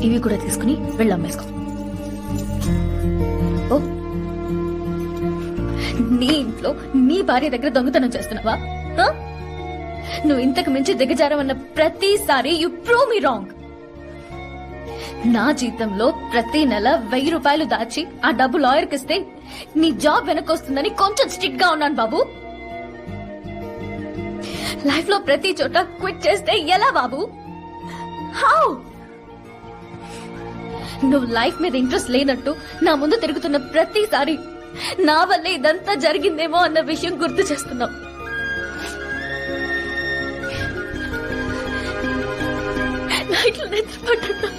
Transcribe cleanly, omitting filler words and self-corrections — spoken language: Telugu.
ఇవి కూడా తీసుకుని వెళ్ళి అమ్మేసుకో. ఓ, నీ ఇంట్లో నీ భార్య దగ్గర దొంగతనం చేస్తున్నావా? నువ్వు ఇంతకు మించి దిగజారమన్న ప్రతిసారి యు ప్రూవ్ మీ రాంగ్. నా జీతంలో ప్రతి నెల 1000 రూపాయలు దాచి ఆ డబ్బు లాయర్కి ఇస్తే నీ జాబ్ వెనకొస్తుందని కొంచెం స్ట్రిక్ట్ గా ఉన్నాను బాబు. లైఫ్ లో ప్రతి చోట క్విట్ చేస్తే ఎలా బాబు? హౌ? నువ్వు లైఫ్ మీద ఇంట్రెస్ట్ లేనట్టు నా ముందు తిరుగుతున్న ప్రతిసారి నా వల్లే ఇదంతా జరిగిందేమో అన్న విషయం గుర్తు చేస్తున్నావు. నైట్లో నిద్రపట్టున్నా.